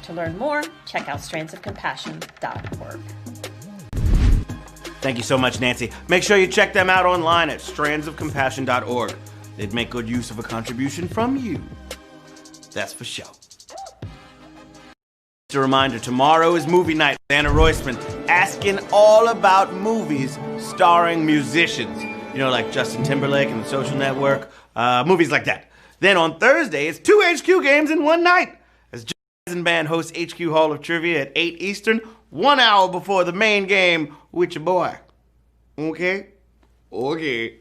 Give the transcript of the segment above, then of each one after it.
To learn more, check out strandsofcompassion.org. Thank you so much, Nancy. Make sure you check them out online at strandsofcompassion.org. They'd make good use of a contribution from you. That's for sure. Just a reminder, tomorrow is movie night with Anna Roisman, asking all about movies starring musicians. You know, like Justin Timberlake and The Social Network, movies like that. Then on Thursday, it's 2 HQ games in one night, as Jazz Band hosts HQ Hall of Trivia at 8 Eastern, 1 hour before the main game with your boy. Okay? Okay.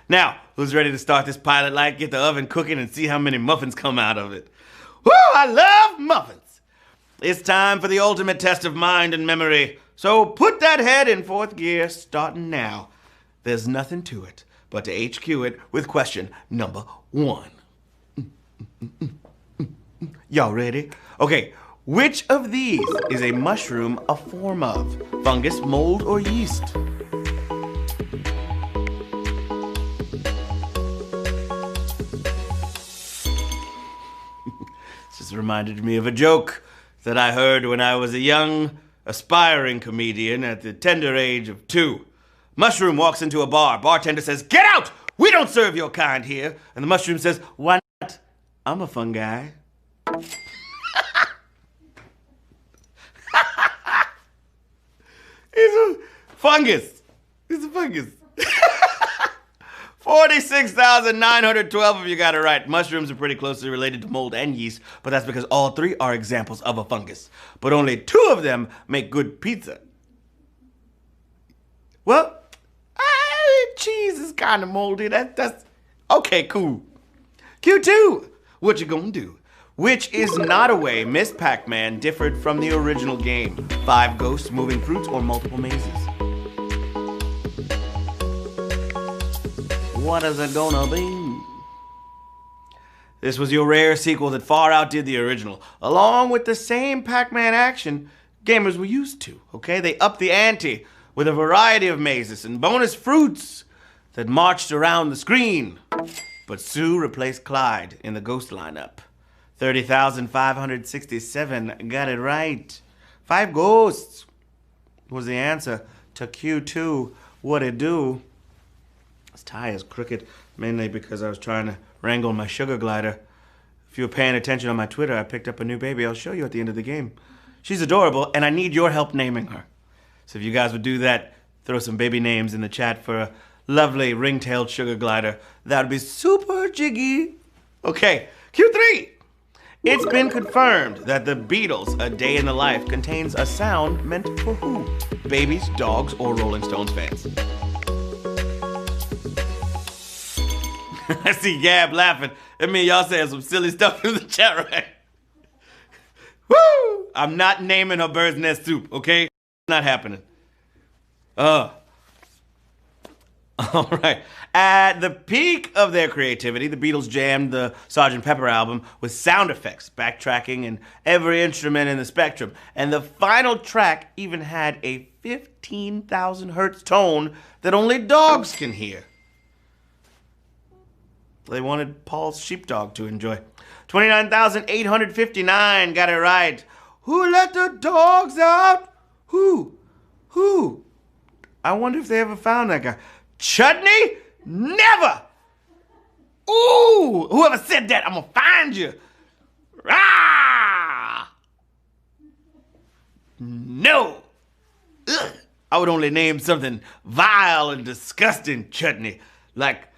Now, who's ready to start this pilot light, get the oven cooking, and see how many muffins come out of it? Woo, I love muffins! It's time for the ultimate test of mind and memory. So put that head in fourth gear, starting now. There's nothing to it but to HQ it with question number 1. Y'all ready? Okay, which of these is a mushroom a form of? Fungus, mold, or yeast? This reminded me of a joke that I heard when I was a young, aspiring comedian at the tender age of 2. Mushroom walks into a bar. Bartender says, "Get out! We don't serve your kind here." And the mushroom says, "Why not? I'm a fun guy." He's a fungus. He's a fungus. 46,912 of you got it right. Mushrooms are pretty closely related to mold and yeast, but that's because all 3 are examples of a fungus. But only 2 of them make good pizza. Well, cheese is kind of moldy. That's okay, cool. Q2, what you gonna do? Which is not a way Miss Pac-Man differed from the original game? 5 ghosts, moving fruits, or multiple mazes? What is it gonna be? This was your rare sequel that far outdid the original. Along with the same Pac-Man action gamers were used to, okay? They upped the ante with a variety of mazes and bonus fruits that marched around the screen. But Sue replaced Clyde in the ghost lineup. 30,567 got it right. 5 ghosts was the answer to Q2. What it do? This tie is crooked, mainly because I was trying to wrangle my sugar glider. If you were paying attention on my Twitter, I picked up a new baby. I'll show you at the end of the game. She's adorable, and I need your help naming her. So if you guys would do that, throw some baby names in the chat for a lovely ring-tailed sugar glider. That would be super jiggy. Okay, Q3. It's been confirmed that the Beatles' A Day in the Life contains a sound meant for who? Babies, dogs, or Rolling Stones fans? I see Gab laughing. That means y'all saying some silly stuff in the chat, right? Woo! I'm not naming her bird's nest soup, okay? Not happening. All right. At the peak of their creativity, the Beatles jammed the Sgt. Pepper album with sound effects, backtracking, and every instrument in the spectrum. And the final track even had a 15,000 hertz tone that only dogs can hear. They wanted Paul's sheepdog to enjoy. 29,859 got it right. Who let the dogs out? Who? I wonder if they ever found that guy. Chutney? Never! Ooh! Whoever said that, I'm gonna find you. Rah! No! Ugh. I would only name something vile and disgusting, Chutney. Like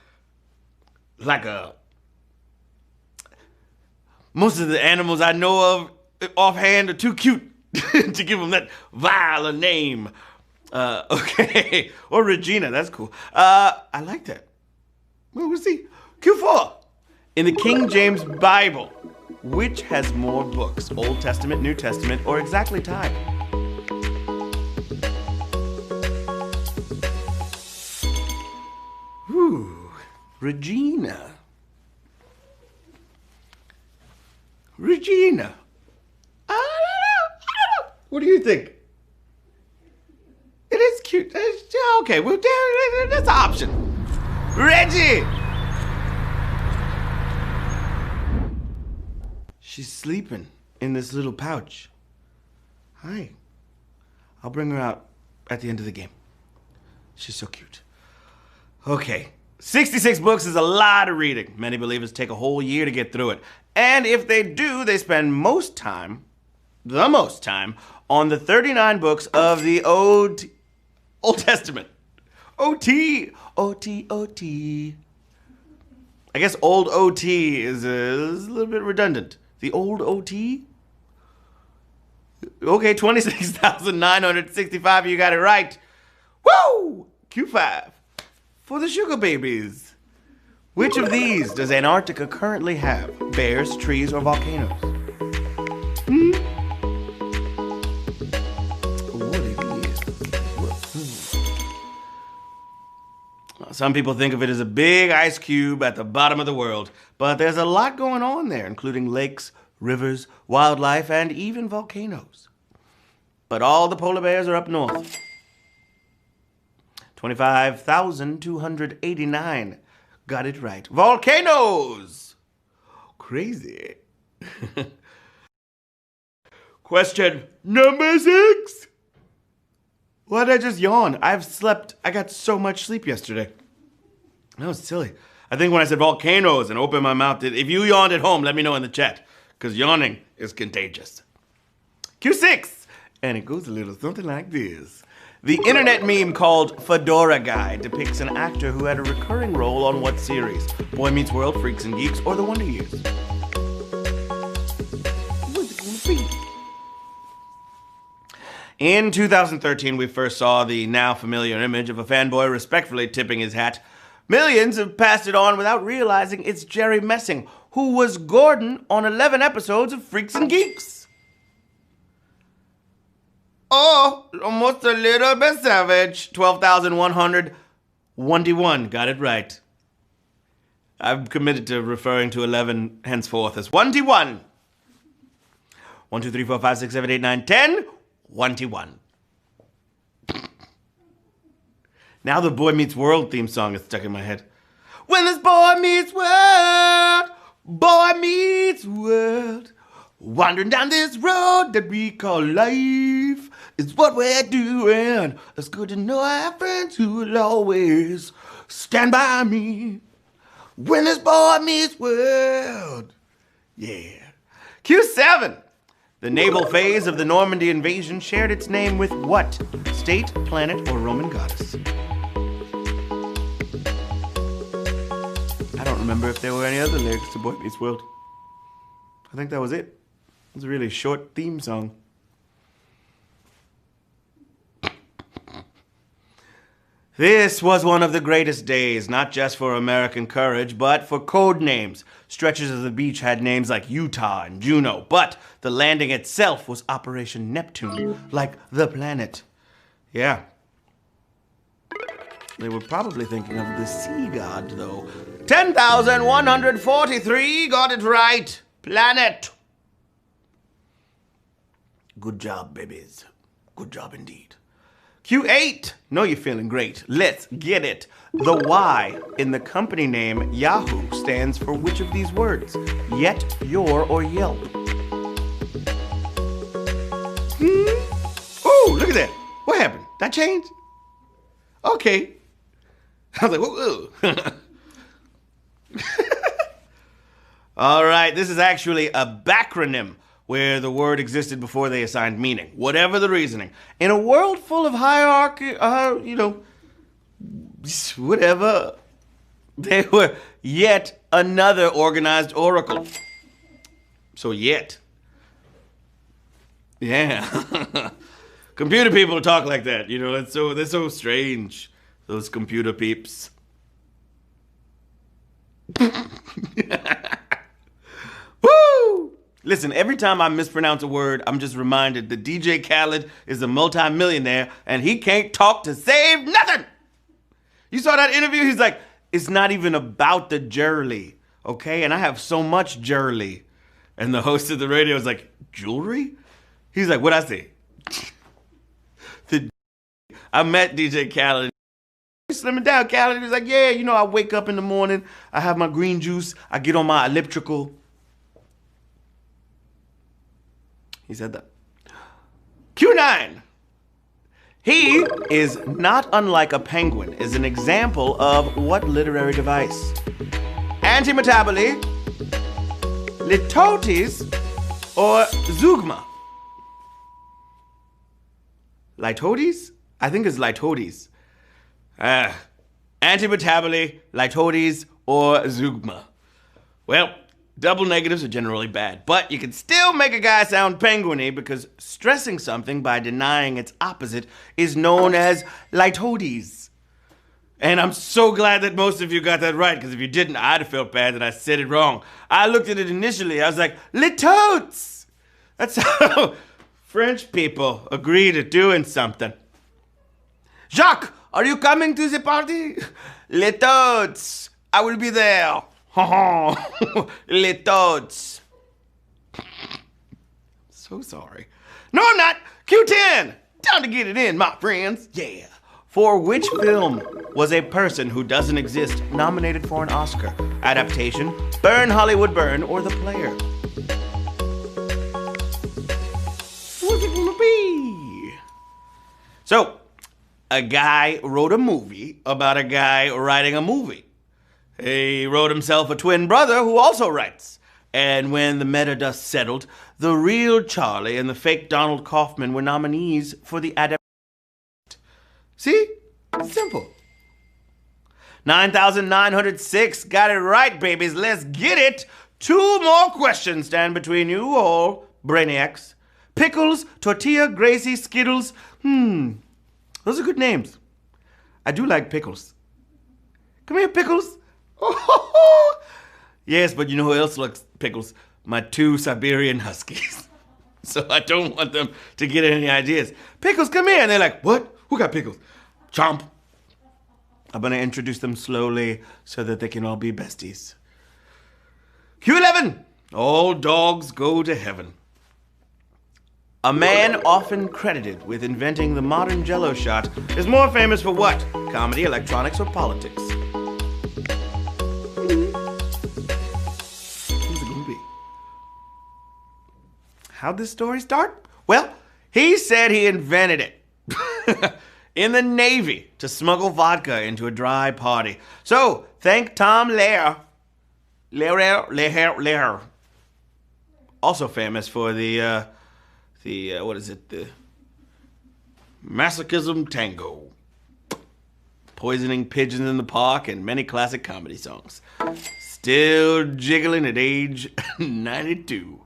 most of the animals I know of offhand are too cute to give them that vile a name. Okay. Or Regina, that's cool. I like that. Well, we'll see. Q4. In the King James Bible, which has more books? Old Testament, New Testament, or exactly tied? Whew. Regina. I don't know. What do you think? It is cute. Okay, well, that's an option. Reggie! She's sleeping. in this little pouch. Hi. I'll bring her out at the end of the game. She's so cute. Okay. 66 books is a lot of reading. Many believers take a whole year to get through it. And if they do, they spend the most time, on the 39 books of the Old Testament. OT. I guess old OT is a little bit redundant. The old OT? Okay, 26,965, you got it right. Woo! Q5. For the sugar babies. Which of these does Antarctica currently have? Bears, trees, or volcanoes? What it is? Some people think of it as a big ice cube at the bottom of the world, but there's a lot going on there, including lakes, rivers, wildlife, and even volcanoes. But all the polar bears are up north. 25,289. Got it right. Volcanoes! Crazy. Question number 6. Why did I just yawn? I got so much sleep yesterday. That was silly. I think when I said volcanoes and opened my mouth, if you yawned at home, let me know in the chat, because yawning is contagious. Q6. And it goes a little something like this. The internet meme called Fedora Guy depicts an actor who had a recurring role on what series? Boy Meets World, Freaks and Geeks, or The Wonder Years? What's it gonna be? In 2013, we first saw the now familiar image of a fanboy respectfully tipping his hat. Millions have passed it on without realizing it's Jerry Messing, who was Gordon on 11 episodes of Freaks and Geeks. Oh, almost a little bit savage. 12,121. Got it right. I'm committed to referring to 11 henceforth as 1T1. 1, 2, 3, 4, 5, 6, 7, 8, 9, 10. 1T1. Now the Boy Meets World theme song is stuck in my head. When this boy meets world, boy meets world. Wandering down this road that we call life is what we're doing. It's good to know I have friends who will always stand by me. When this boy meets world. Yeah. Q7. The naval phase of the Normandy invasion shared its name with what? State, planet, or Roman goddess? I don't remember if there were any other lyrics to Boy Meets World. I think that was it. It was a really short theme song. This was one of the greatest days, not just for American courage, but for code names. Stretches of the beach had names like Utah and Juno, but the landing itself was Operation Neptune, like the planet. Yeah. They were probably thinking of the sea god, though. 10,143 got it right. Planet. Good job, babies. Good job indeed. Q8. Know you're feeling great. Let's get it. The Y in the company name Yahoo stands for which of these words? Yet, your, or Yelp? Oh, look at that. What happened? That changed? Okay. I was like, whoa. All right, this is actually a backronym where the word existed before they assigned meaning, whatever the reasoning. In a world full of hierarchy, whatever, they were yet another organized oracle. So yet. Yeah. Computer people talk like that, they're so strange, those computer peeps. Woo! Listen, every time I mispronounce a word, I'm just reminded that DJ Khaled is a multi-millionaire and he can't talk to save nothing. You saw that interview? He's like, it's not even about the jewelry, okay? And I have so much jewelry. And the host of the radio is like, jewelry? He's like, what'd I say? I met DJ Khaled. Slimming down, Khaled. He's like, yeah, I wake up in the morning, I have my green juice, I get on my elliptical. He said that. Q9. He is not unlike a penguin is an example of what literary device? Antimetaboly, litotes, or zeugma? Litotes? I think it's litotes. Antimetaboly, litotes, or zeugma. Well, double negatives are generally bad, but you can still make a guy sound penguiny because stressing something by denying its opposite is known as litotes. And I'm so glad that most of you got that right, because if you didn't, I'd have felt bad that I said it wrong. I looked at it initially, I was like, litotes! That's how French people agree to doing something. Jacques, are you coming to the party? Litotes, I will be there. Litotes. So sorry. No, I'm not. Q10. Time to get it in, my friends. Yeah. For which film was a person who doesn't exist nominated for an Oscar? Adaptation, Burn Hollywood Burn, or The Player? What's it gonna be? So, a guy wrote a movie about a guy writing a movie. He wrote himself a twin brother who also writes. And when the meta dust settled, the real Charlie and the fake Donald Kaufman were nominees for the adaptation. See? Simple. 9,906. Got it right, babies. Let's get it. 2 more questions stand between you all, brainiacs. Pickles, Tortilla, Gracie, Skittles. Those are good names. I do like Pickles. Come here, Pickles. Oh, yes, but you know who else likes Pickles? My 2 Siberian Huskies. So I don't want them to get any ideas. Pickles, come here. And they're like, what? Who got Pickles? Chomp. I'm going to introduce them slowly so that they can all be besties. Q11. All dogs go to heaven. A man often credited with inventing the modern Jell-O shot is more famous for what? Comedy, electronics, or politics? Who's it gonna be? How'd this story start? Well, he said he invented it in the Navy to smuggle vodka into a dry party. So, thank Tom Lehrer. Lehrer. Also famous for the Masochism Tango, Poisoning Pigeons in the Park, and many classic comedy songs. Still jiggling at age 92.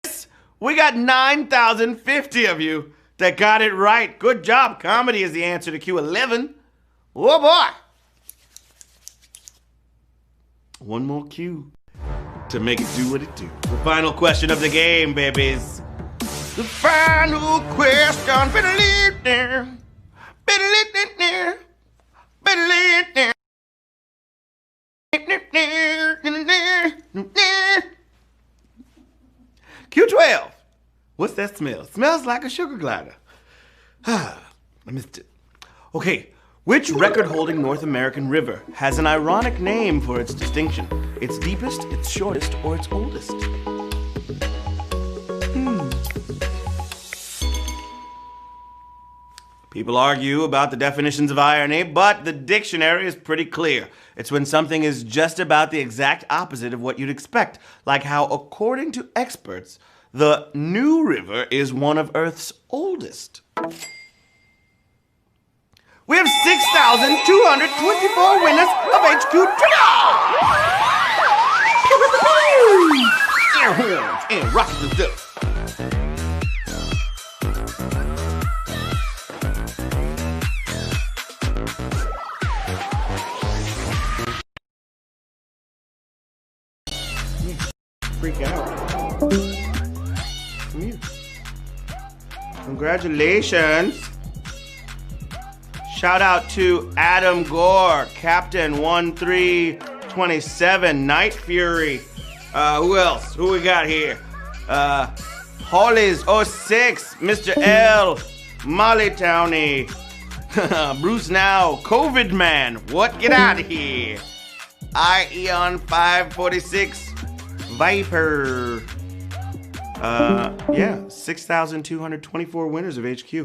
Yes, we got 9,050 of you that got it right. Good job. Comedy is the answer to Q11. Oh boy. One more Q to make it do what it do. The final question of the game, babies. The final question. Q12. What's that smell? Smells like a sugar glider. I missed it. Okay, which record-holding North American river has an ironic name for its distinction? Its deepest, its shortest, or its oldest? People argue about the definitions of irony, but the dictionary is pretty clear. It's when something is just about the exact opposite of what you'd expect, like how, according to experts, the New River is one of Earth's oldest. We have 6,224 winners of HQ Trivia! Air horns and rockets and stuff. Freak out. Come here. Congratulations. Shout out to Adam Gore, Captain 1327, Night Fury. Who else? Who we got here? Hollies 06, Mr. L, Molly Towney, Bruce Now, COVID Man. What? Get out of here. Eon 546, Viper. Yeah, 6,224 winners of HQ.